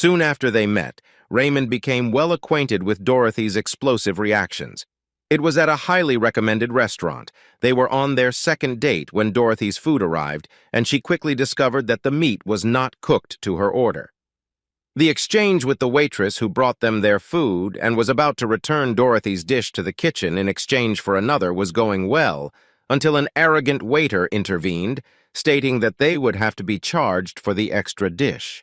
Soon after they met, Raymond became well acquainted with Dorothy's explosive reactions. It was at a highly recommended restaurant. They were on their second date when Dorothy's food arrived, and she quickly discovered that the meat was not cooked to her order. The exchange with the waitress who brought them their food and was about to return Dorothy's dish to the kitchen in exchange for another was going well, until an arrogant waiter intervened, stating that they would have to be charged for the extra dish.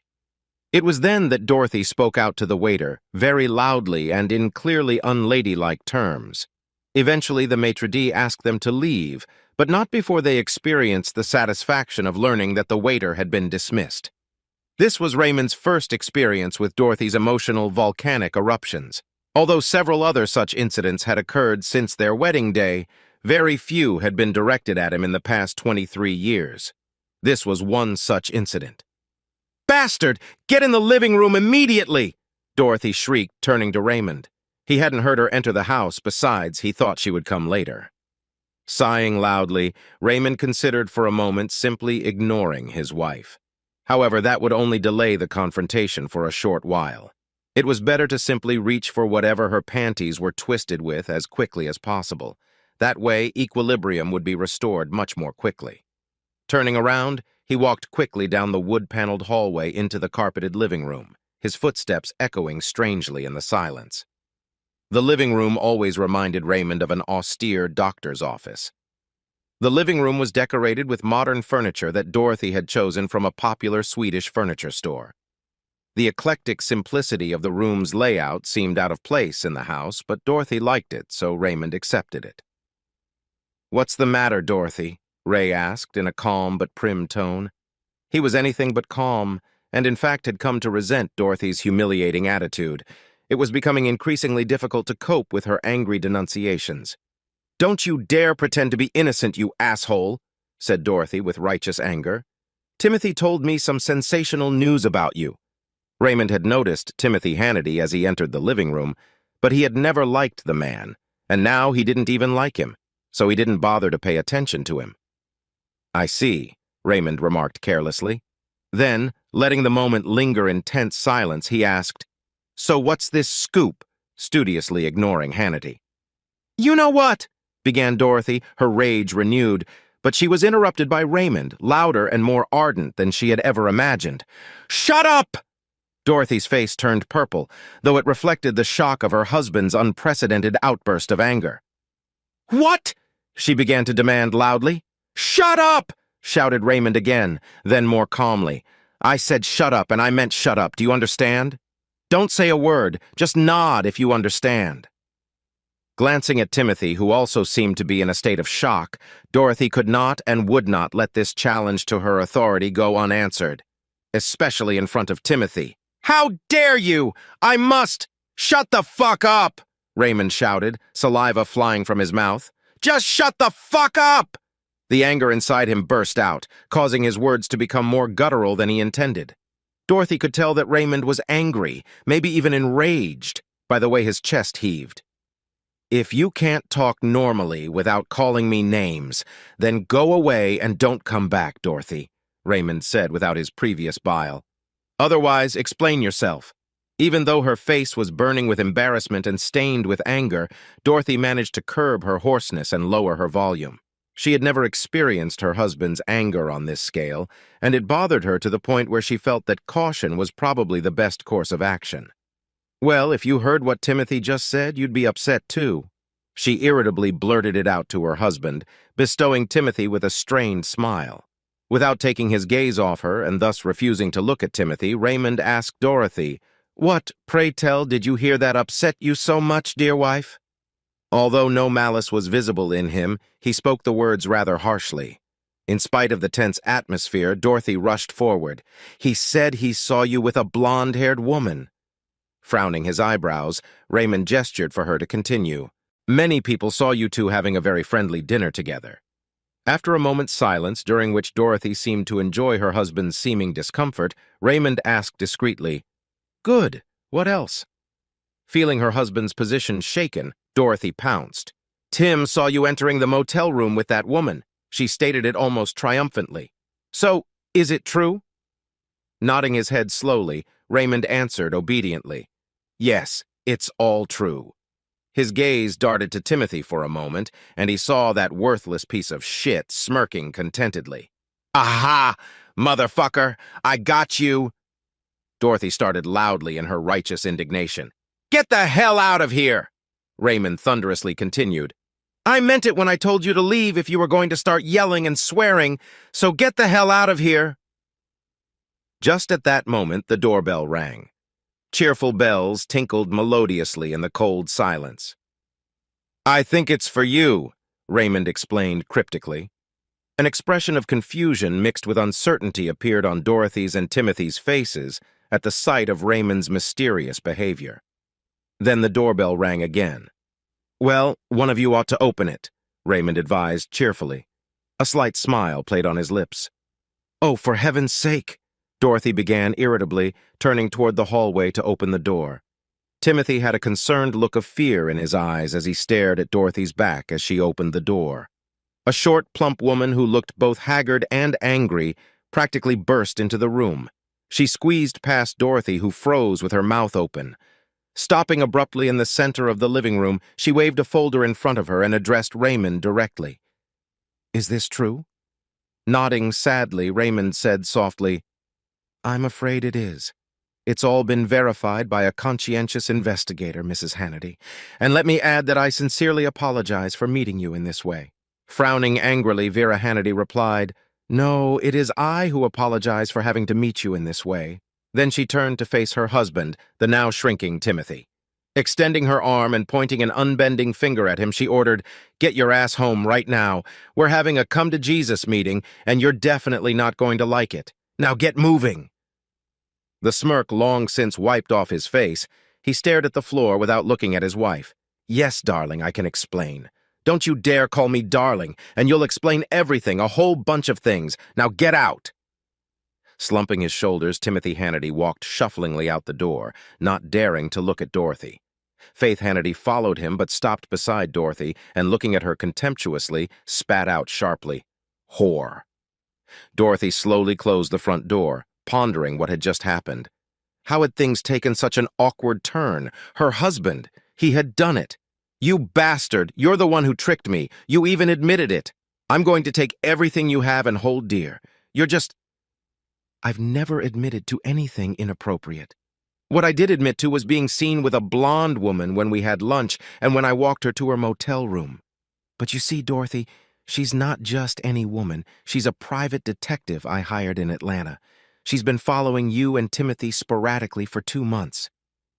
It was then that Dorothy spoke out to the waiter, very loudly and in clearly unladylike terms. Eventually, the maitre d' asked them to leave, but not before they experienced the satisfaction of learning that the waiter had been dismissed. This was Raymond's first experience with Dorothy's emotional volcanic eruptions. Although several other such incidents had occurred since their wedding day, very few had been directed at him in the past 23 years. This was one such incident. "Bastard! Get in the living room immediately!" Dorothy shrieked, turning to Raymond. He hadn't heard her enter the house. Besides, he thought she would come later. Sighing loudly, Raymond considered for a moment simply ignoring his wife. However, that would only delay the confrontation for a short while. It was better to simply reach for whatever her panties were twisted with as quickly as possible. That way, equilibrium would be restored much more quickly. Turning around, he walked quickly down the wood-paneled hallway into the carpeted living room, his footsteps echoing strangely in the silence. The living room always reminded Raymond of an austere doctor's office. The living room was decorated with modern furniture that Dorothy had chosen from a popular Swedish furniture store. The eclectic simplicity of the room's layout seemed out of place in the house, but Dorothy liked it, so Raymond accepted it. "What's the matter, Dorothy?" Ray asked in a calm but prim tone. He was anything but calm, and in fact had come to resent Dorothy's humiliating attitude. It was becoming increasingly difficult to cope with her angry denunciations. "Don't you dare pretend to be innocent, you asshole," said Dorothy with righteous anger. "Timothy told me some sensational news about you." Raymond had noticed Timothy Hannity as he entered the living room, but he had never liked the man, and now he didn't even like him, so he didn't bother to pay attention to him. "I see," Raymond remarked carelessly. Then, letting the moment linger in tense silence, he asked, "So what's this scoop?" studiously ignoring Hannity. "You know what?" began Dorothy, her rage renewed, but she was interrupted by Raymond, louder and more ardent than she had ever imagined. "Shut up!" Dorothy's face turned purple, though it reflected the shock of her husband's unprecedented outburst of anger. "What?" she began to demand loudly. "Shut up!" shouted Raymond again, then more calmly. "I said shut up, and I meant shut up. Do you understand? Don't say a word. Just nod if you understand." Glancing at Timothy, who also seemed to be in a state of shock, Dorothy could not and would not let this challenge to her authority go unanswered, especially in front of Timothy. "How dare you! I must! Shut the fuck up!" Raymond shouted, saliva flying from his mouth. "Just shut the fuck up!" The anger inside him burst out, causing his words to become more guttural than he intended. Dorothy could tell that Raymond was angry, maybe even enraged, by the way his chest heaved. "If you can't talk normally without calling me names, then go away and don't come back, Dorothy," Raymond said without his previous bile. "Otherwise, explain yourself." Even though her face was burning with embarrassment and stained with anger, Dorothy managed to curb her hoarseness and lower her volume. She had never experienced her husband's anger on this scale, and it bothered her to the point where she felt that caution was probably the best course of action. "Well, if you heard what Timothy just said, you'd be upset too." She irritably blurted it out to her husband, bestowing Timothy with a strained smile. Without taking his gaze off her and thus refusing to look at Timothy, Raymond asked Dorothy, "What, pray tell, did you hear that upset you so much, dear wife?" Although no malice was visible in him, he spoke the words rather harshly. In spite of the tense atmosphere, Dorothy rushed forward. "He said he saw you with a blonde-haired woman." Frowning his eyebrows, Raymond gestured for her to continue. "Many people saw you two having a very friendly dinner together." After a moment's silence, during which Dorothy seemed to enjoy her husband's seeming discomfort, Raymond asked discreetly, "Good. What else?" Feeling her husband's position shaken, Dorothy pounced. "Tim saw you entering the motel room with that woman." She stated it almost triumphantly. "So, is it true?" Nodding his head slowly, Raymond answered obediently. Yes, it's all true. His gaze darted to Timothy for a moment, and he saw that worthless piece of shit smirking contentedly. Aha! Motherfucker! I got you! Dorothy started loudly in her righteous indignation. Get the hell out of here! Raymond thunderously continued. I meant it when I told you to leave if you were going to start yelling and swearing, so get the hell out of here! Just at that moment, the doorbell rang. Cheerful bells tinkled melodiously in the cold silence. I think it's for you, Raymond explained cryptically. An expression of confusion mixed with uncertainty appeared on Dorothy's and Timothy's faces at the sight of Raymond's mysterious behavior. Then the doorbell rang again. Well, one of you ought to open it, Raymond advised cheerfully. A slight smile played on his lips. Oh, for heaven's sake! Dorothy began irritably, turning toward the hallway to open the door. Timothy had a concerned look of fear in his eyes as he stared at Dorothy's back as she opened the door. A short, plump woman who looked both haggard and angry practically burst into the room. She squeezed past Dorothy, who froze with her mouth open. Stopping abruptly in the center of the living room, she waved a folder in front of her and addressed Raymond directly. Is this true? Nodding sadly, Raymond said softly, I'm afraid it is. It's all been verified by a conscientious investigator, Mrs. Hannity, and let me add that I sincerely apologize for meeting you in this way. Frowning angrily, Vera Hannity replied, No, it is I who apologize for having to meet you in this way. Then she turned to face her husband, the now shrinking Timothy. Extending her arm and pointing an unbending finger at him, she ordered, Get your ass home right now. We're having a come-to-Jesus meeting, and you're definitely not going to like it. Now get moving. The smirk long since wiped off his face, he stared at the floor without looking at his wife. Yes, darling, I can explain. Don't you dare call me darling, and you'll explain everything, a whole bunch of things. Now get out! Slumping his shoulders, Timothy Hannity walked shufflingly out the door, not daring to look at Dorothy. Faith Hannity followed him but stopped beside Dorothy and, looking at her contemptuously, spat out sharply, Whore. Dorothy slowly closed the front door, pondering what had just happened. How had things taken such an awkward turn? Her husband, he had done it. You bastard, you're the one who tricked me. You even admitted it. I'm going to take everything you have and hold dear. You're just... I've never admitted to anything inappropriate. What I did admit to was being seen with a blonde woman when we had lunch and when I walked her to her motel room. But you see, Dorothy, she's not just any woman. She's a private detective I hired in Atlanta. She's been following you and Timothy sporadically for 2 months.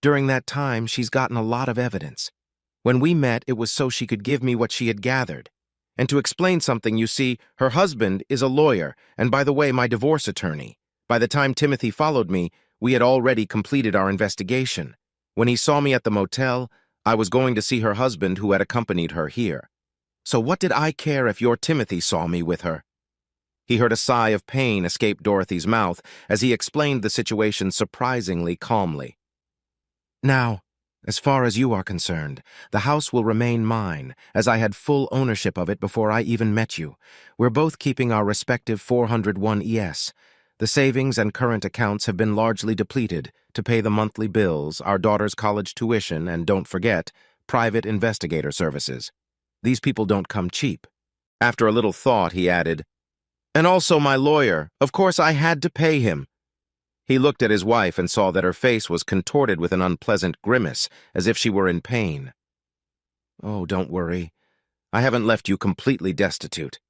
During that time, she's gotten a lot of evidence. When we met, it was so she could give me what she had gathered. And to explain something, you see, her husband is a lawyer, and by the way, my divorce attorney. By the time Timothy followed me, we had already completed our investigation. When he saw me at the motel, I was going to see her husband who had accompanied her here. So what did I care if your Timothy saw me with her? He heard a sigh of pain escape Dorothy's mouth as he explained the situation surprisingly calmly. Now, as far as you are concerned, the house will remain mine, as I had full ownership of it before I even met you. We're both keeping our respective 401 ES. The savings and current accounts have been largely depleted to pay the monthly bills, our daughter's college tuition, and don't forget, private investigator services. These people don't come cheap. After a little thought, he added, And also my lawyer. Of course, I had to pay him. He looked at his wife and saw that her face was contorted with an unpleasant grimace, as if she were in pain. Oh, don't worry. I haven't left you completely destitute.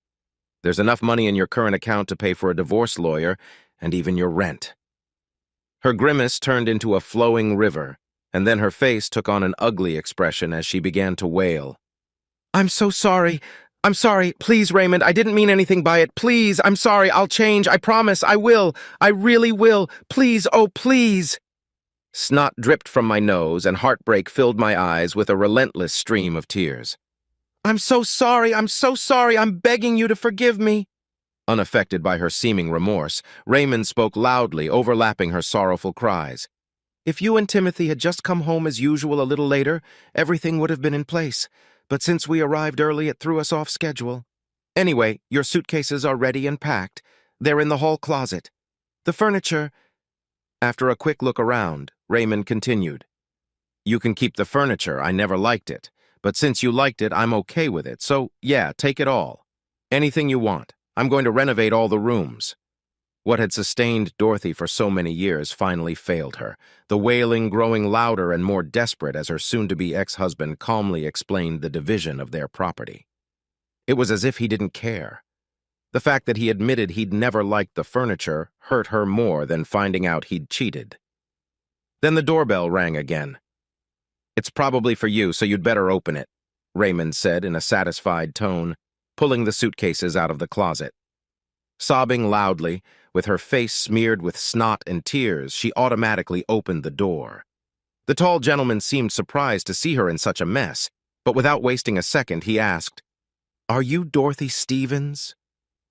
There's enough money in your current account to pay for a divorce lawyer and even your rent. Her grimace turned into a flowing river, and then her face took on an ugly expression as she began to wail. I'm so sorry. I'm sorry. Please, Raymond, I didn't mean anything by it. Please, I'm sorry. I'll change. I promise. I will. I really will. Please, oh, please. Snot dripped from my nose and heartbreak filled my eyes with a relentless stream of tears. I'm so sorry. I'm so sorry. I'm begging you to forgive me. Unaffected by her seeming remorse, Raymond spoke loudly, overlapping her sorrowful cries. If you and Timothy had just come home as usual a little later, everything would have been in place. But since we arrived early, it threw us off schedule. Anyway, your suitcases are ready and packed. They're in the hall closet. The furniture, After a quick look around, Raymond continued. You can keep the furniture, I never liked it. But since you liked it, I'm okay with it, so yeah, take it all. Anything you want. I'm going to renovate all the rooms. What had sustained Dorothy for so many years finally failed her, the wailing growing louder and more desperate as her soon-to-be ex-husband calmly explained the division of their property. It was as if he didn't care. The fact that he admitted he'd never liked the furniture hurt her more than finding out he'd cheated. Then the doorbell rang again. It's probably for you, so you'd better open it, Raymond said in a satisfied tone, pulling the suitcases out of the closet. Sobbing loudly, with her face smeared with snot and tears, she automatically opened the door. The tall gentleman seemed surprised to see her in such a mess, but without wasting a second, he asked, "Are you Dorothy Stevens?"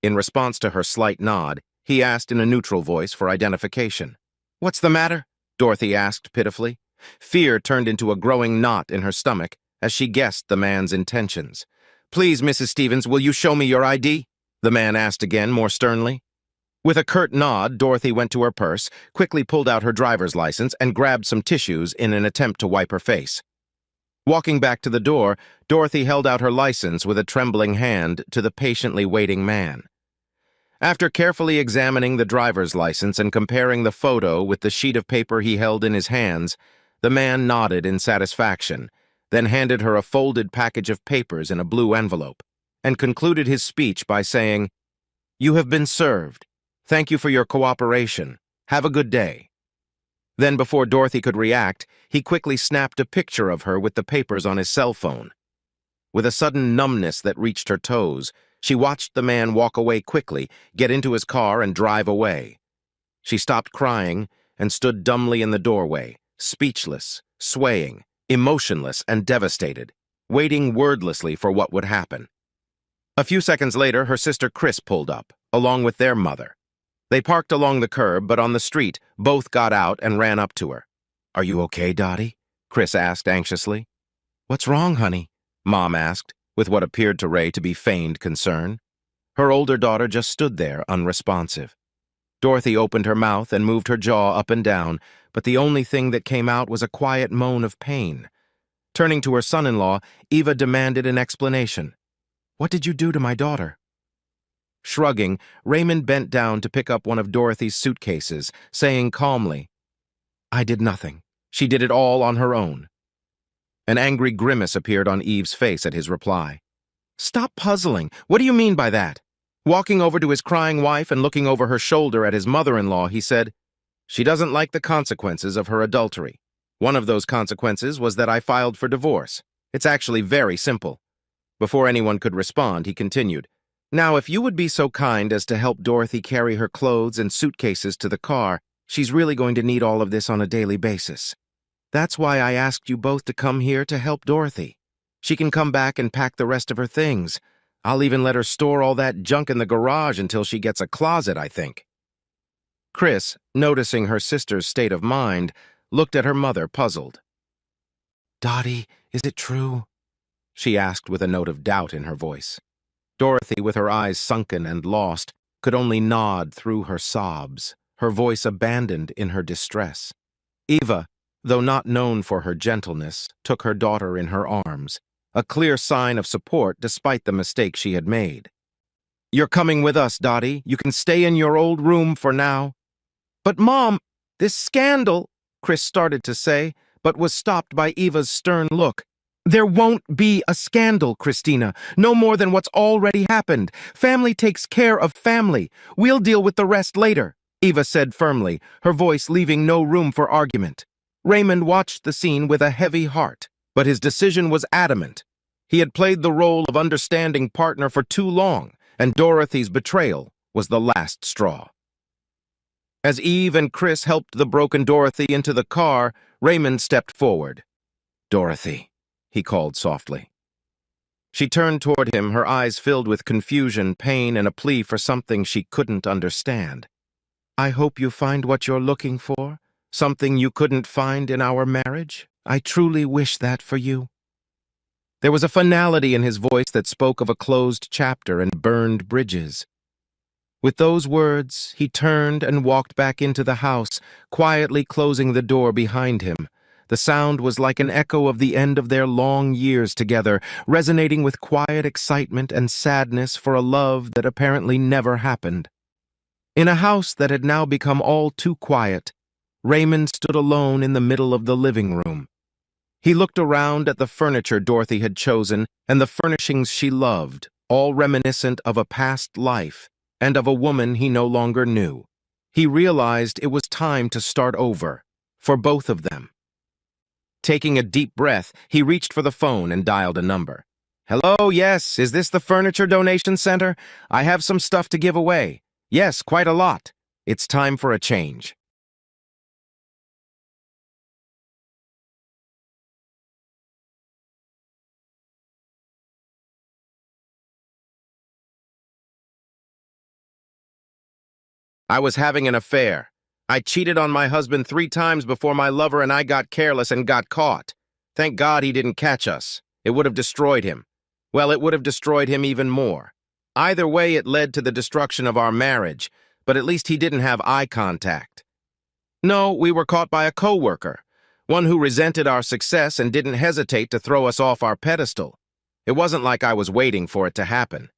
In response to her slight nod, he asked in a neutral voice for identification. "What's the matter?" Dorothy asked pitifully. Fear turned into a growing knot in her stomach as she guessed the man's intentions. "Please, Mrs. Stevens, will you show me your ID?" the man asked again, more sternly. With a curt nod, Dorothy went to her purse, quickly pulled out her driver's license, and grabbed some tissues in an attempt to wipe her face. Walking back to the door, Dorothy held out her license with a trembling hand to the patiently waiting man. After carefully examining the driver's license and comparing the photo with the sheet of paper he held in his hands, the man nodded in satisfaction, then handed her a folded package of papers in a blue envelope, and concluded his speech by saying, "You have been served. Thank you for your cooperation. Have a good day." Then, before Dorothy could react, he quickly snapped a picture of her with the papers on his cell phone. With a sudden numbness that reached her toes, she watched the man walk away quickly, get into his car, and drive away. She stopped crying and stood dumbly in the doorway, speechless, swaying, emotionless, and devastated, waiting wordlessly for what would happen. A few seconds later, her sister Chris pulled up, along with their mother. They parked along the curb, but on the street, both got out and ran up to her. "Are you okay, Dottie?" Chris asked anxiously. "What's wrong, honey?" Mom asked, with what appeared to Ray to be feigned concern. Her older daughter just stood there, unresponsive. Dorothy opened her mouth and moved her jaw up and down, but the only thing that came out was a quiet moan of pain. Turning to her son-in-law, Eva demanded an explanation. "What did you do to my daughter?" Shrugging, Raymond bent down to pick up one of Dorothy's suitcases, saying calmly, "I did nothing. She did it all on her own." An angry grimace appeared on Eve's face at his reply. "Stop puzzling. What do you mean by that?" Walking over to his crying wife and looking over her shoulder at his mother-in-law, he said, "She doesn't like the consequences of her adultery. One of those consequences was that I filed for divorce. It's actually very simple." Before anyone could respond, he continued, "Now, if you would be so kind as to help Dorothy carry her clothes and suitcases to the car, she's really going to need all of this on a daily basis. That's why I asked you both to come here to help Dorothy. She can come back and pack the rest of her things. I'll even let her store all that junk in the garage until she gets a closet, I think." Chris, noticing her sister's state of mind, looked at her mother, puzzled. "Dottie, is it true?" she asked with a note of doubt in her voice. Dorothy, with her eyes sunken and lost, could only nod through her sobs, her voice abandoned in her distress. Eva, though not known for her gentleness, took her daughter in her arms, a clear sign of support despite the mistake she had made. "You're coming with us, Dottie. You can stay in your old room for now." "But, Mom, this scandal," Chris started to say, but was stopped by Eva's stern look. "There won't be a scandal, Christina, no more than what's already happened. Family takes care of family. We'll deal with the rest later," Eva said firmly, her voice leaving no room for argument. Raymond watched the scene with a heavy heart, but his decision was adamant. He had played the role of understanding partner for too long, and Dorothy's betrayal was the last straw. As Eve and Chris helped the broken Dorothy into the car, Raymond stepped forward. "Dorothy," he called softly. She turned toward him, her eyes filled with confusion, pain, and a plea for something she couldn't understand. "I hope you find what you're looking for, something you couldn't find in our marriage. I truly wish that for you." There was a finality in his voice that spoke of a closed chapter and burned bridges. With those words, he turned and walked back into the house, quietly closing the door behind him. The sound was like an echo of the end of their long years together, resonating with quiet excitement and sadness for a love that apparently never happened. In a house that had now become all too quiet, Raymond stood alone in the middle of the living room. He looked around at the furniture Dorothy had chosen and the furnishings she loved, all reminiscent of a past life and of a woman he no longer knew. He realized it was time to start over, for both of them. Taking a deep breath, he reached for the phone and dialed a number. "Hello, yes, is this the Furniture Donation Center? I have some stuff to give away. Yes, quite a lot. It's time for a change." "I was having an affair. I cheated on my husband 3 times before my lover and I got careless and got caught. Thank God he didn't catch us. It would have destroyed him. Well, it would have destroyed him even more. Either way, it led to the destruction of our marriage, but at least he didn't have eye contact. No, we were caught by a coworker, one who resented our success and didn't hesitate to throw us off our pedestal. It wasn't like I was waiting for it to happen.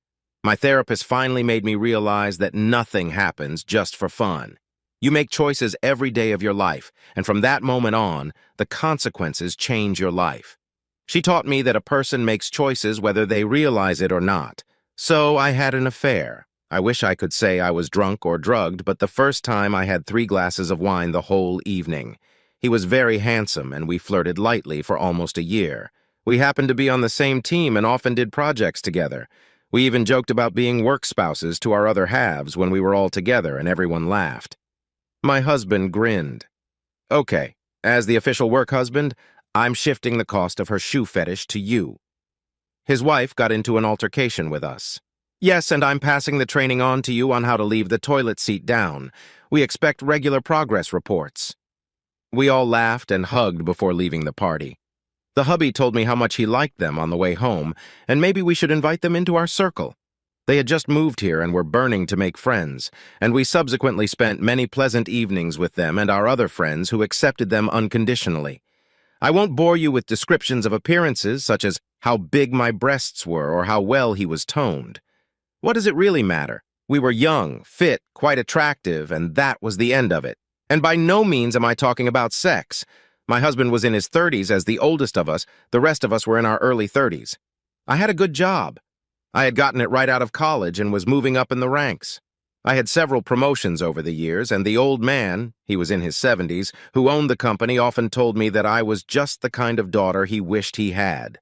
My therapist finally made me realize that nothing happens just for fun. You make choices every day of your life, and from that moment on, the consequences change your life. She taught me that a person makes choices whether they realize it or not. So I had an affair. I wish I could say I was drunk or drugged, but the first time I had 3 glasses of wine the whole evening. He was very handsome, and we flirted lightly for almost a year. We happened to be on the same team and often did projects together. We even joked about being work spouses to our other halves when we were all together and everyone laughed. My husband grinned. Okay, as the official work husband, I'm shifting the cost of her shoe fetish to you. His wife got into an altercation with us. Yes, and I'm passing the training on to you on how to leave the toilet seat down. We expect regular progress reports. We all laughed and hugged before leaving the party. The hubby told me how much he liked them on the way home, and maybe we should invite them into our circle. They had just moved here and were burning to make friends, and we subsequently spent many pleasant evenings with them and our other friends who accepted them unconditionally. I won't bore you with descriptions of appearances such as how big my breasts were or how well he was toned. What does it really matter? We were young, fit, quite attractive, and that was the end of it. And by no means am I talking about sex. My husband was in his 30s as the oldest of us. The rest of us were in our early 30s. I had a good job. I had gotten it right out of college and was moving up in the ranks. I had several promotions over the years, and the old man, he was in his 70s, who owned the company often told me that I was just the kind of daughter he wished he had.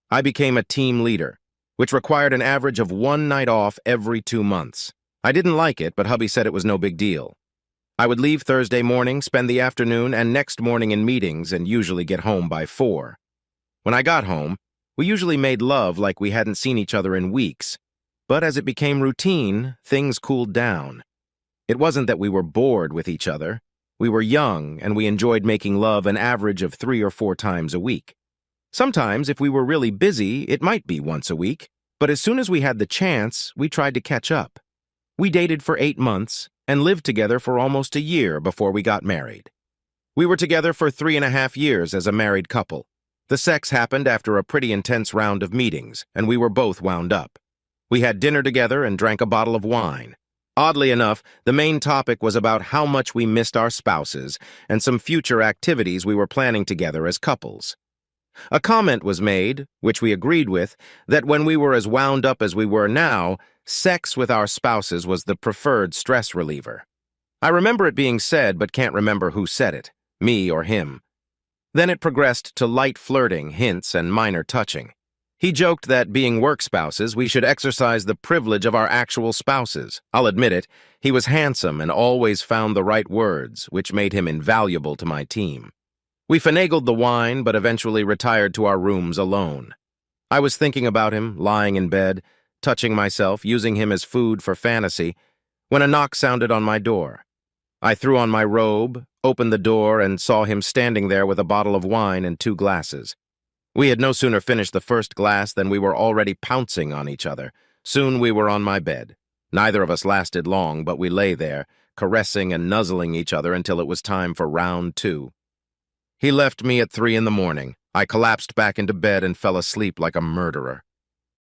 I became a team leader, which required an average of 1 night off every 2 months. I didn't like it, but hubby said it was no big deal. I would leave Thursday morning, spend the afternoon and next morning in meetings, and usually get home by 4. When I got home, we usually made love like we hadn't seen each other in weeks. But as it became routine, things cooled down. It wasn't that we were bored with each other. We were young, and we enjoyed making love an average of 3 or 4 times a week. Sometimes, if we were really busy, it might be once a week. But as soon as we had the chance, we tried to catch up. We dated for 8 months and lived together for almost a year before we got married. We were together for 3.5 years as a married couple. The sex happened after a pretty intense round of meetings, and we were both wound up. We had dinner together and drank a bottle of wine. Oddly enough, the main topic was about how much we missed our spouses and some future activities we were planning together as couples. A comment was made, which we agreed with, that when we were as wound up as we were now, sex with our spouses was the preferred stress reliever. I remember it being said, but can't remember who said it, me or him. Then it progressed to light flirting, hints, and minor touching. He joked that, being work spouses, we should exercise the privilege of our actual spouses. I'll admit it, he was handsome and always found the right words, which made him invaluable to my team. We finagled the wine, but eventually retired to our rooms alone. I was thinking about him, lying in bed, touching myself, using him as food for fantasy, when a knock sounded on my door. I threw on my robe, opened the door, and saw him standing there with a bottle of wine and 2 glasses. We had no sooner finished the first glass than we were already pouncing on each other. Soon we were on my bed. Neither of us lasted long, but we lay there, caressing and nuzzling each other until it was time for round two. He left me at 3 in the morning. I collapsed back into bed and fell asleep like a murderer.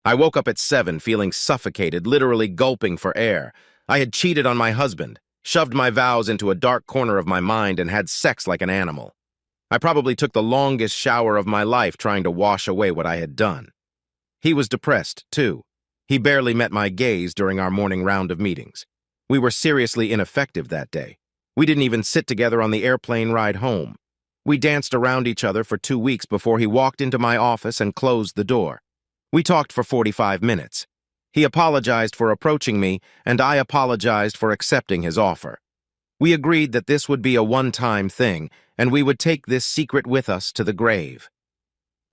I woke up at 7, feeling suffocated, literally gulping for air. I had cheated on my husband, shoved my vows into a dark corner of my mind, and had sex like an animal. I probably took the longest shower of my life trying to wash away what I had done. He was depressed, too. He barely met my gaze during our morning round of meetings. We were seriously ineffective that day. We didn't even sit together on the airplane ride home. We danced around each other for 2 weeks before he walked into my office and closed the door. We talked for 45 minutes. He apologized for approaching me, and I apologized for accepting his offer. We agreed that this would be a one-time thing, and we would take this secret with us to the grave.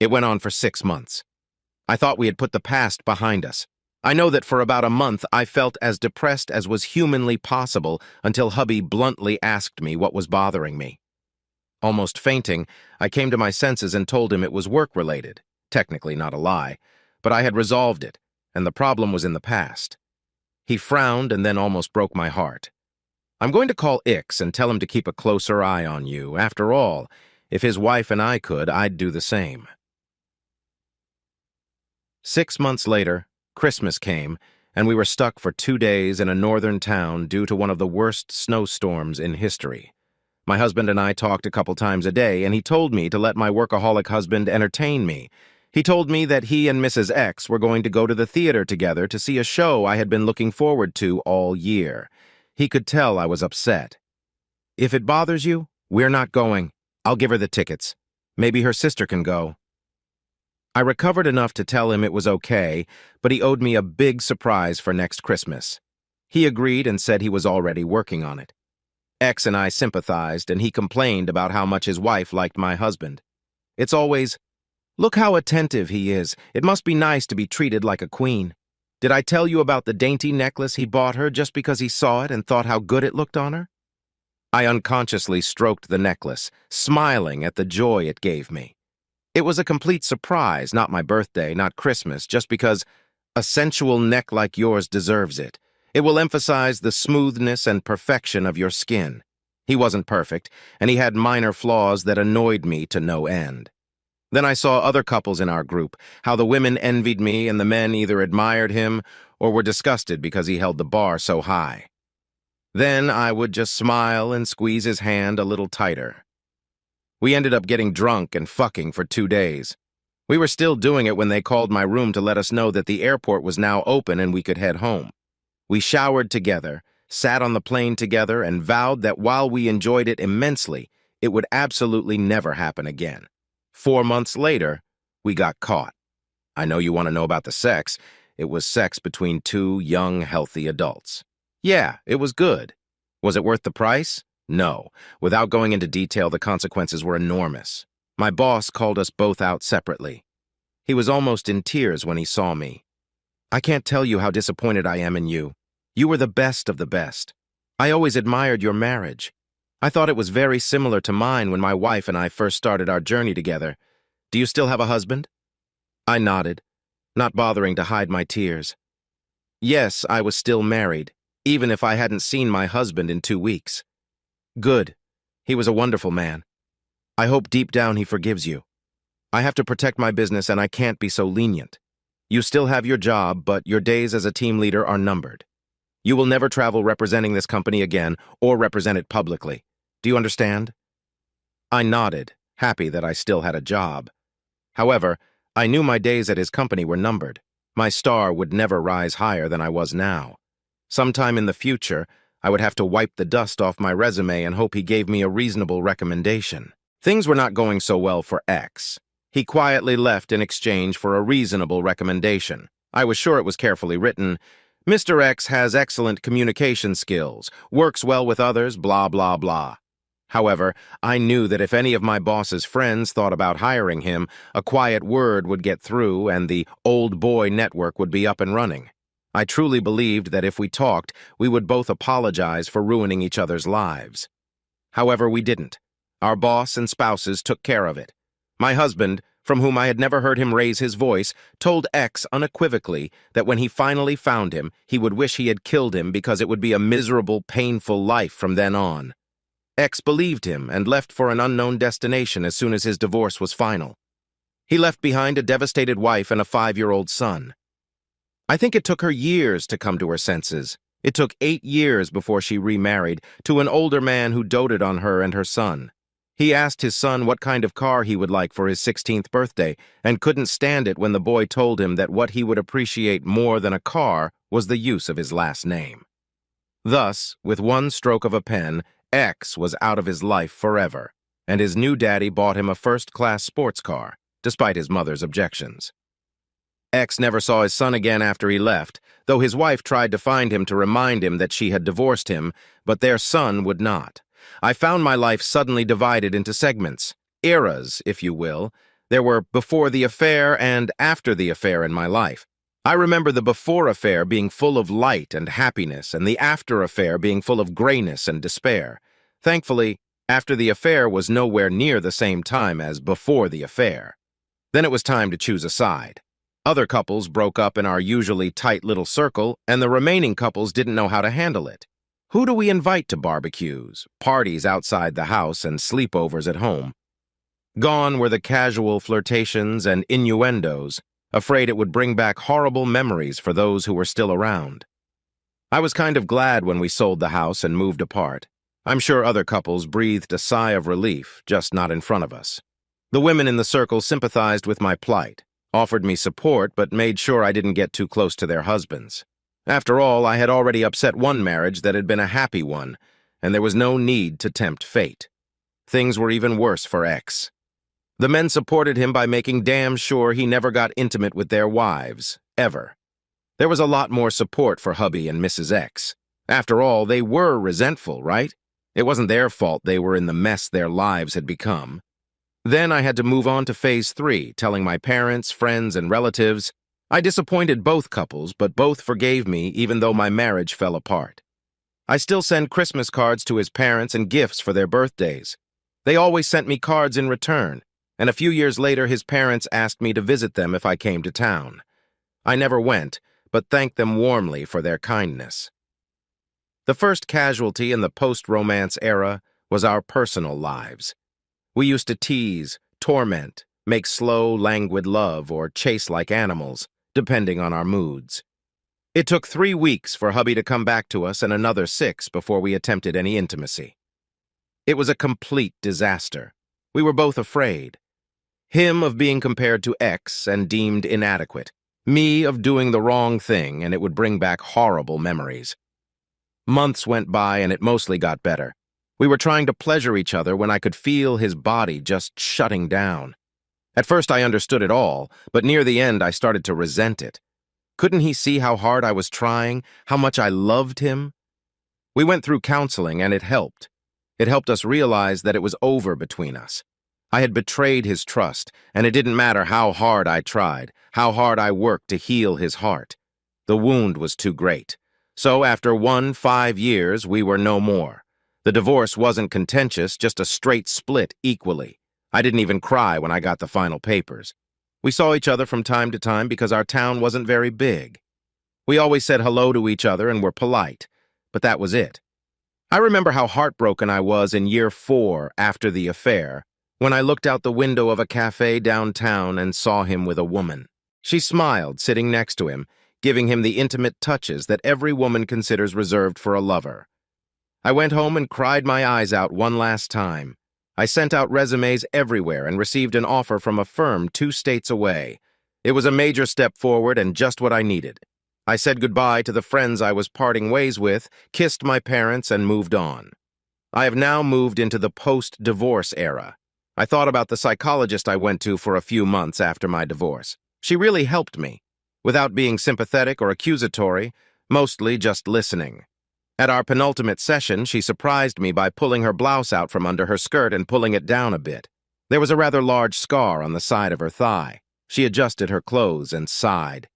It went on for 6 months. I thought we had put the past behind us. I know that for about a month I felt as depressed as was humanly possible until hubby bluntly asked me what was bothering me. Almost fainting, I came to my senses and told him it was work-related. Technically not a lie, but I had resolved it, and the problem was in the past. He frowned and then almost broke my heart. I'm going to call Ix and tell him to keep a closer eye on you. After all, if his wife and I could, I'd do the same. 6 months later, Christmas came, and we were stuck for 2 days in a northern town due to one of the worst snowstorms in history. My husband and I talked a couple times a day, and he told me to let my workaholic husband entertain me. He told me that he and Mrs. X were going to go to the theater together to see a show I had been looking forward to all year. He could tell I was upset. If it bothers you, we're not going. I'll give her the tickets. Maybe her sister can go. I recovered enough to tell him it was okay, but he owed me a big surprise for next Christmas. He agreed and said he was already working on it. X and I sympathized, and he complained about how much his wife liked my husband. It's always, "Look how attentive he is. It must be nice to be treated like a queen. Did I tell you about the dainty necklace he bought her just because he saw it and thought how good it looked on her?" I unconsciously stroked the necklace, smiling at the joy it gave me. It was a complete surprise, not my birthday, not Christmas, just because a sensual neck like yours deserves it. It will emphasize the smoothness and perfection of your skin. He wasn't perfect, and he had minor flaws that annoyed me to no end. Then I saw other couples in our group, how the women envied me and the men either admired him or were disgusted because he held the bar so high. Then I would just smile and squeeze his hand a little tighter. We ended up getting drunk and fucking for 2 days. We were still doing it when they called my room to let us know that the airport was now open and we could head home. We showered together, sat on the plane together, and vowed that while we enjoyed it immensely, it would absolutely never happen again. 4 months later, we got caught. I know you want to know about the sex. It was sex between 2 young, healthy adults. Yeah, it was good. Was it worth the price? No. Without going into detail, the consequences were enormous. My boss called us both out separately. He was almost in tears when he saw me. "I can't tell you how disappointed I am in you. You were the best of the best. I always admired your marriage. I thought it was very similar to mine when my wife and I first started our journey together. Do you still have a husband?" I nodded, not bothering to hide my tears. Yes, I was still married, even if I hadn't seen my husband in 2 weeks. Good. He was a wonderful man. I hope deep down he forgives you. I have to protect my business and I can't be so lenient. You still have your job, but your days as a team leader are numbered. You will never travel representing this company again or represent it publicly. Do you understand? I nodded, happy that I still had a job. However, I knew my days at his company were numbered. My star would never rise higher than I was now. Sometime in the future, I would have to wipe the dust off my resume and hope he gave me a reasonable recommendation. Things were not going so well for X. He quietly left in exchange for a reasonable recommendation. I was sure it was carefully written. "Mr. X has excellent communication skills, works well with others, blah, blah, blah." However, I knew that if any of my boss's friends thought about hiring him, a quiet word would get through and the old boy network would be up and running. I truly believed that if we talked, we would both apologize for ruining each other's lives. However, we didn't. Our boss and spouses took care of it. My husband, from whom I had never heard him raise his voice, told X unequivocally that when he finally found him, he would wish he had killed him because it would be a miserable, painful life from then on. X believed him and left for an unknown destination as soon as his divorce was final. He left behind a devastated wife and a 5-year-old son. I think it took her years to come to her senses. It took 8 years before she remarried to an older man who doted on her and her son. He asked his son what kind of car he would like for his 16th birthday and couldn't stand it when the boy told him that what he would appreciate more than a car was the use of his last name. Thus, with one stroke of a pen, X was out of his life forever, and his new daddy bought him a first-class sports car, despite his mother's objections. X never saw his son again after he left, though his wife tried to find him to remind him that she had divorced him, but their son would not. I found my life suddenly divided into segments, eras, if you will. There were before the affair and after the affair in my life. I remember the before affair being full of light and happiness, and the after affair being full of grayness and despair. Thankfully, after the affair was nowhere near the same time as before the affair. Then it was time to choose a side. Other couples broke up in our usually tight little circle, and the remaining couples didn't know how to handle it. Who do we invite to barbecues, parties outside the house, and sleepovers at home? Gone were the casual flirtations and innuendos, afraid it would bring back horrible memories for those who were still around. I was kind of glad when we sold the house and moved apart. I'm sure other couples breathed a sigh of relief, just not in front of us. The women in the circle sympathized with my plight, offered me support, but made sure I didn't get too close to their husbands. After all, I had already upset one marriage that had been a happy one, and there was no need to tempt fate. Things were even worse for X. The men supported him by making damn sure he never got intimate with their wives, ever. There was a lot more support for hubby and Mrs. X. After all, they were resentful, right? It wasn't their fault they were in the mess their lives had become. Then I had to move on to phase 3, telling my parents, friends, and relatives. I disappointed both couples, but both forgave me even though my marriage fell apart. I still send Christmas cards to his parents and gifts for their birthdays. They always sent me cards in return, and a few years later his parents asked me to visit them if I came to town. I never went, but thanked them warmly for their kindness. The first casualty in the post-romance era was our personal lives. We used to tease, torment, make slow, languid love, or chase like animals, depending on our moods. It took 3 weeks for hubby to come back to us and another 6 before we attempted any intimacy. It was a complete disaster. We were both afraid. Him of being compared to X and deemed inadequate. Me of doing the wrong thing and it would bring back horrible memories. Months went by and it mostly got better. We were trying to pleasure each other when I could feel his body just shutting down. At first I understood it all, but near the end I started to resent it. Couldn't he see how hard I was trying, how much I loved him? We went through counseling and it helped. It helped us realize that it was over between us. I had betrayed his trust, and it didn't matter how hard I tried, how hard I worked to heal his heart. The wound was too great. So after 5 years, we were no more. The divorce wasn't contentious, just a straight split equally. I didn't even cry when I got the final papers. We saw each other from time to time because our town wasn't very big. We always said hello to each other and were polite, but that was it. I remember how heartbroken I was in year 4 after the affair, when I looked out the window of a cafe downtown and saw him with a woman. She smiled, sitting next to him, giving him the intimate touches that every woman considers reserved for a lover. I went home and cried my eyes out one last time. I sent out resumes everywhere and received an offer from a firm 2 states away. It was a major step forward and just what I needed. I said goodbye to the friends I was parting ways with, kissed my parents, and moved on. I have now moved into the post-divorce era. I thought about the psychologist I went to for a few months after my divorce. She really helped me, without being sympathetic or accusatory, mostly just listening. At our penultimate session, she surprised me by pulling her blouse out from under her skirt and pulling it down a bit. There was a rather large scar on the side of her thigh. She adjusted her clothes and sighed.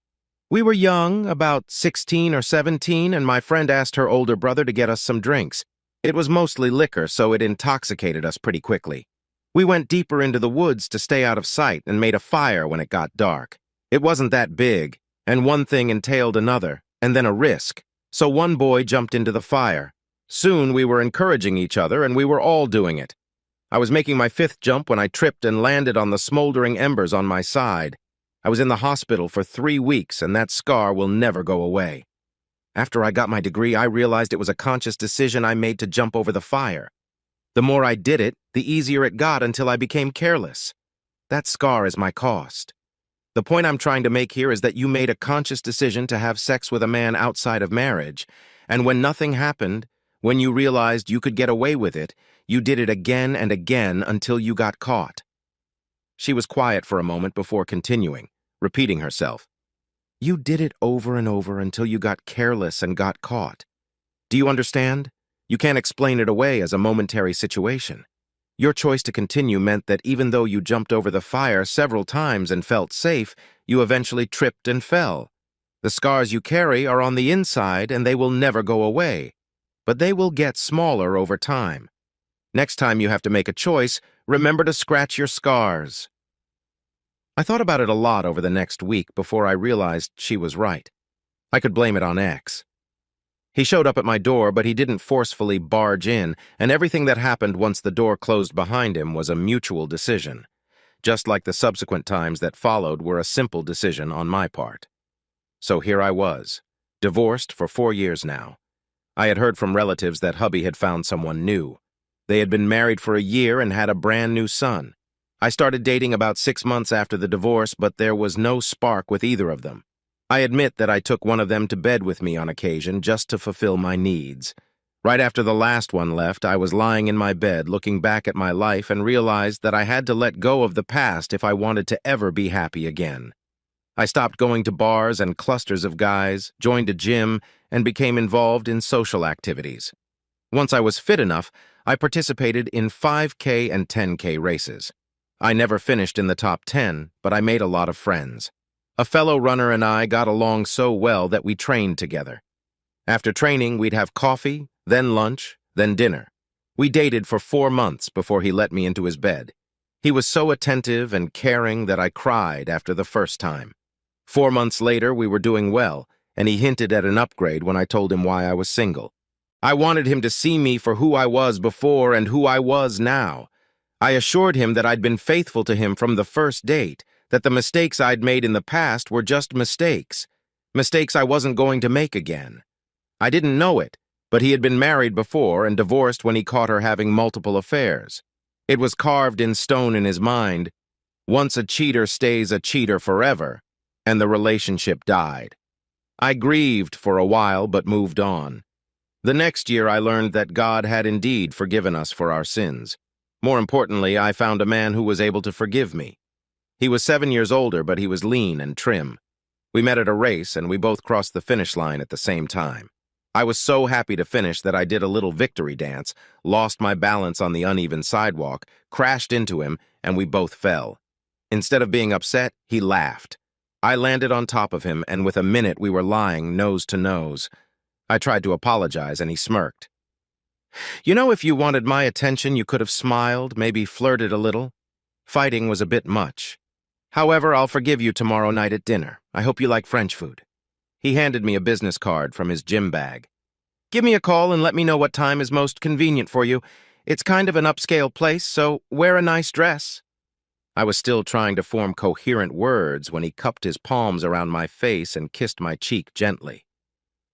We were young, about 16 or 17, and my friend asked her older brother to get us some drinks. It was mostly liquor, so it intoxicated us pretty quickly. We went deeper into the woods to stay out of sight and made a fire when it got dark. It wasn't that big, and one thing entailed another, and then a risk. So one boy jumped into the fire. Soon we were encouraging each other, and we were all doing it. I was making my fifth jump when I tripped and landed on the smoldering embers on my side. I was in the hospital for 3 weeks, and that scar will never go away. After I got my degree, I realized it was a conscious decision I made to jump over the fire. The more I did it, the easier it got until I became careless. That scar is my cost. The point I'm trying to make here is that you made a conscious decision to have sex with a man outside of marriage, and when nothing happened, when you realized you could get away with it, you did it again and again until you got caught. She was quiet for a moment before continuing, repeating herself. You did it over and over until you got careless and got caught. Do you understand? You can't explain it away as a momentary situation. Your choice to continue meant that even though you jumped over the fire several times and felt safe, you eventually tripped and fell. The scars you carry are on the inside and they will never go away, but they will get smaller over time. Next time you have to make a choice, remember to scratch your scars. I thought about it a lot over the next week before I realized she was right. I could blame it on X. He showed up at my door, but he didn't forcefully barge in, and everything that happened once the door closed behind him was a mutual decision, just like the subsequent times that followed were a simple decision on my part. So here I was, divorced for 4 years now. I had heard from relatives that hubby had found someone new. They had been married for a year and had a brand new son. I started dating about 6 months after the divorce, but there was no spark with either of them. I admit that I took one of them to bed with me on occasion just to fulfill my needs. Right after the last one left, I was lying in my bed looking back at my life and realized that I had to let go of the past if I wanted to ever be happy again. I stopped going to bars and clusters of guys, joined a gym, and became involved in social activities. Once I was fit enough, I participated in 5K and 10K races. I never finished in the top 10, but I made a lot of friends. A fellow runner and I got along so well that we trained together. After training, we'd have coffee, then lunch, then dinner. We dated for 4 months before he let me into his bed. He was so attentive and caring that I cried after the first time. 4 months later, we were doing well, and he hinted at an upgrade when I told him why I was single. I wanted him to see me for who I was before and who I was now. I assured him that I'd been faithful to him from the first date, that the mistakes I'd made in the past were just mistakes I wasn't going to make again. I didn't know it, but he had been married before and divorced when he caught her having multiple affairs. It was carved in stone in his mind. Once a cheater stays a cheater forever, and the relationship died. I grieved for a while but moved on. The next year I learned that God had indeed forgiven us for our sins. More importantly, I found a man who was able to forgive me. He was 7 years older, but he was lean and trim. We met at a race, and we both crossed the finish line at the same time. I was so happy to finish that I did a little victory dance, lost my balance on the uneven sidewalk, crashed into him, and we both fell. Instead of being upset, he laughed. I landed on top of him, and within a minute we were lying nose to nose. I tried to apologize, and he smirked. You know, if you wanted my attention, you could have smiled, maybe flirted a little. Fighting was a bit much. However, I'll forgive you tomorrow night at dinner. I hope you like French food. He handed me a business card from his gym bag. Give me a call and let me know what time is most convenient for you. It's kind of an upscale place, so wear a nice dress. I was still trying to form coherent words when he cupped his palms around my face and kissed my cheek gently.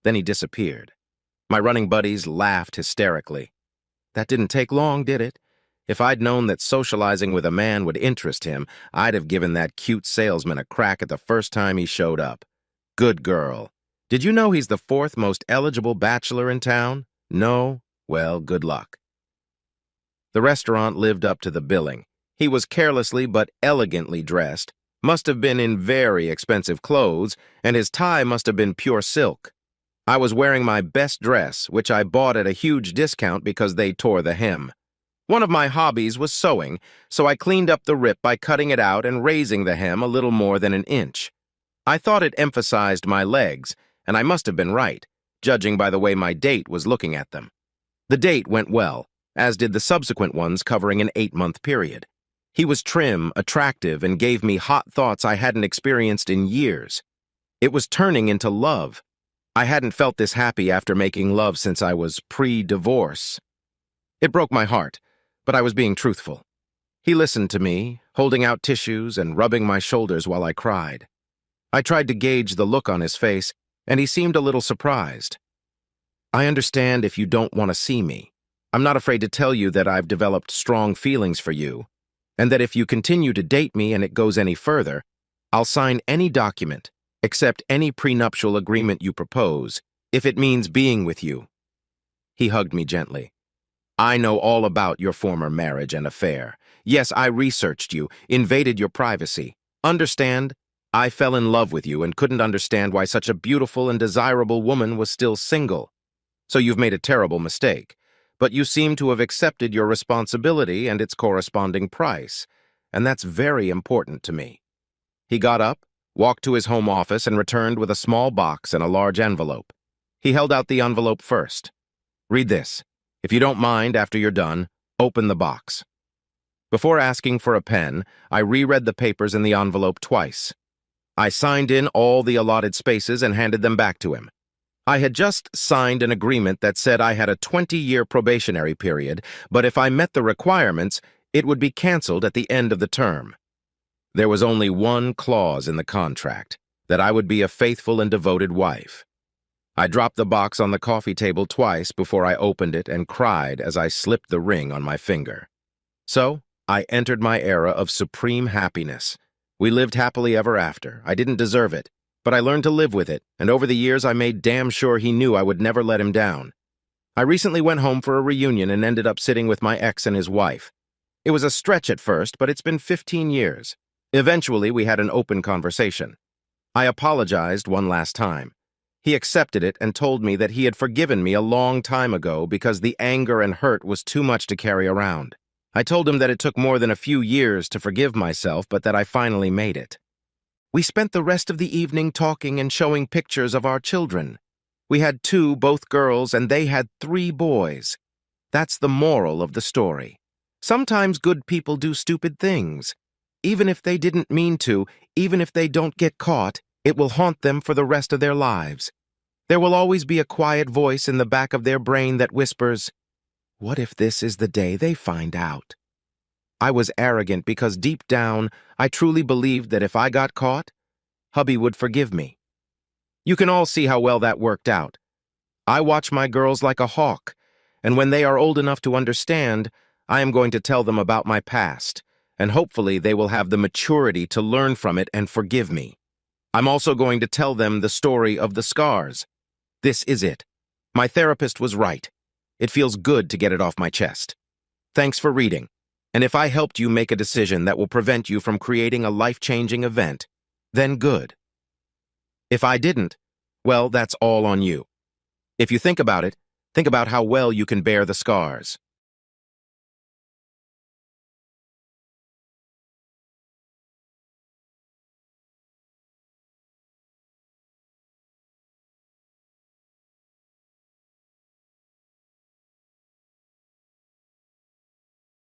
Then he disappeared. My running buddies laughed hysterically. That didn't take long, did it? If I'd known that socializing with a man would interest him, I'd have given that cute salesman a crack at the first time he showed up. Good girl. Did you know he's the 4th most eligible bachelor in town? No? Well, good luck. The restaurant lived up to the billing. He was carelessly but elegantly dressed, must have been in very expensive clothes, and his tie must have been pure silk. I was wearing my best dress, which I bought at a huge discount because they tore the hem. One of my hobbies was sewing, so I cleaned up the rip by cutting it out and raising the hem a little more than an inch. I thought it emphasized my legs, and I must have been right, judging by the way my date was looking at them. The date went well. as did the subsequent ones covering an 8-month period. He was trim, attractive, and gave me hot thoughts I hadn't experienced in years. It was turning into love. I hadn't felt this happy after making love since I was pre-divorce. It broke my heart, but I was being truthful. He listened to me, holding out tissues and rubbing my shoulders while I cried. I tried to gauge the look on his face, and he seemed a little surprised. I understand if you don't want to see me. I'm not afraid to tell you that I've developed strong feelings for you, and that if you continue to date me and it goes any further, I'll sign any document, accept any prenuptial agreement you propose, if it means being with you. He hugged me gently. I know all about your former marriage and affair. Yes, I researched you, invaded your privacy. Understand, I fell in love with you and couldn't understand why such a beautiful and desirable woman was still single. So you've made a terrible mistake. But you seem to have accepted your responsibility and its corresponding price, and that's very important to me. He got up, walked to his home office, and returned with a small box and a large envelope. He held out the envelope first. Read this. If you don't mind, after you're done, open the box. Before asking for a pen, I reread the papers in the envelope twice. I signed in all the allotted spaces and handed them back to him. I had just signed an agreement that said I had a 20-year probationary period, but if I met the requirements, it would be canceled at the end of the term. There was only one clause in the contract, that I would be a faithful and devoted wife. I dropped the box on the coffee table twice before I opened it and cried as I slipped the ring on my finger. So, I entered my era of supreme happiness. We lived happily ever after. I didn't deserve it, but I learned to live with it, and over the years I made damn sure he knew I would never let him down. I recently went home for a reunion and ended up sitting with my ex and his wife. It was a stretch at first, but it's been 15 years. Eventually, we had an open conversation. I apologized one last time. He accepted it and told me that he had forgiven me a long time ago because the anger and hurt was too much to carry around. I told him that it took more than a few years to forgive myself, but that I finally made it. We spent the rest of the evening talking and showing pictures of our children. We had 2, both girls, and they had 3 boys. That's the moral of the story. Sometimes good people do stupid things. Even if they didn't mean to, even if they don't get caught, it will haunt them for the rest of their lives. There will always be a quiet voice in the back of their brain that whispers, "What if this is the day they find out?" I was arrogant because deep down, I truly believed that if I got caught, hubby would forgive me. You can all see how well that worked out. I watch my girls like a hawk, and when they are old enough to understand, I am going to tell them about my past, and hopefully they will have the maturity to learn from it and forgive me. I'm also going to tell them the story of the scars. This is it. My therapist was right. It feels good to get it off my chest. Thanks for reading. And if I helped you make a decision that will prevent you from creating a life-changing event, then good. If I didn't, well, that's all on you. If you think about it, think about how well you can bear the scars.